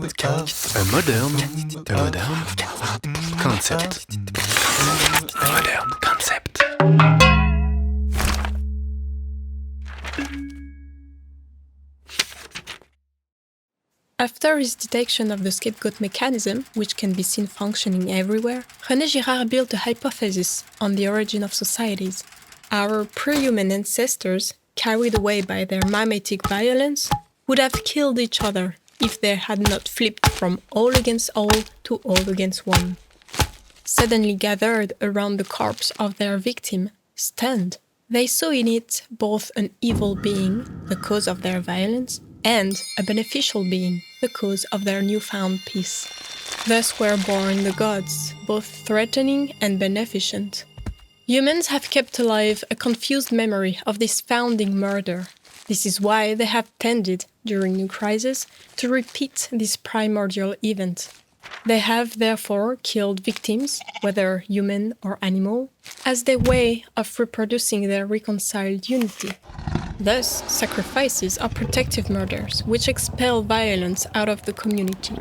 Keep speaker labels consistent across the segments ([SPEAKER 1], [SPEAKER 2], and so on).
[SPEAKER 1] A modern concept. A modern concept.
[SPEAKER 2] After his detection of the scapegoat mechanism, which can be seen functioning everywhere, René Girard built a hypothesis on the origin of societies. Our pre-human ancestors, carried away by their mimetic violence, would have killed each other if they had not flipped from all against all to all against one. Suddenly gathered around the corpse of their victim, stunned, they saw in it both an evil being, the cause of their violence, and a beneficial being, the cause of their newfound peace. Thus were born the gods, both threatening and beneficent. Humans have kept alive a confused memory of this founding murder. This is why they have tended, during new crises, to repeat this primordial event. They have therefore killed victims, whether human or animal, as their way of reproducing their reconciled unity. Thus, sacrifices are protective murders, which expel violence out of the community.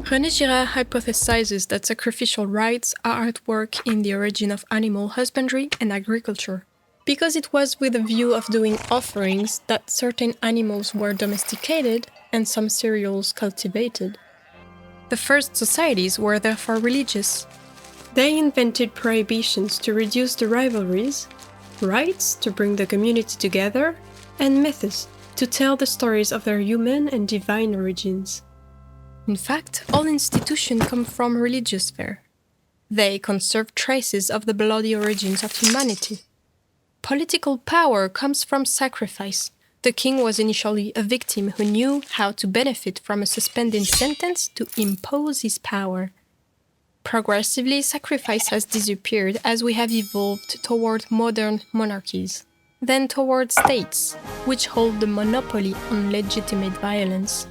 [SPEAKER 2] René Girard hypothesizes that sacrificial rites are at work in the origin of animal husbandry and agriculture, because it was with a view of doing offerings that certain animals were domesticated and some cereals cultivated. The first societies were therefore religious. They invented prohibitions to reduce the rivalries, rites to bring the community together, and myths to tell the stories of their human and divine origins. In fact, all institutions come from religious sphere. They conserve traces of the bloody origins of humanity. Political power comes from sacrifice. The king was initially a victim who knew how to benefit from a suspended sentence to impose his power. Progressively, sacrifice has disappeared as we have evolved toward modern monarchies, then toward states, which hold the monopoly on legitimate violence.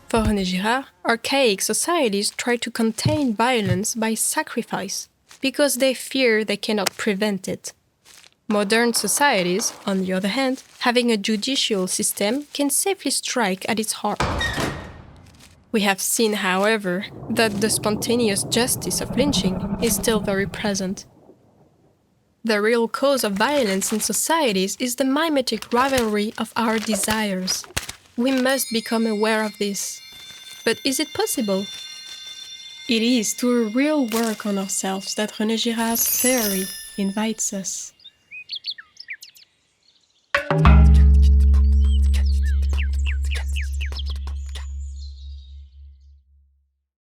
[SPEAKER 2] For René Girard, archaic societies try to contain violence by sacrifice, because they fear they cannot prevent it. Modern societies, on the other hand, having a judicial system, can safely strike at its heart. We have seen, however, that the spontaneous justice of lynching is still very present. The real cause of violence in societies is the mimetic rivalry of our desires. We must become aware of this. But is it possible? It is to a real work on ourselves that René Girard's theory invites us.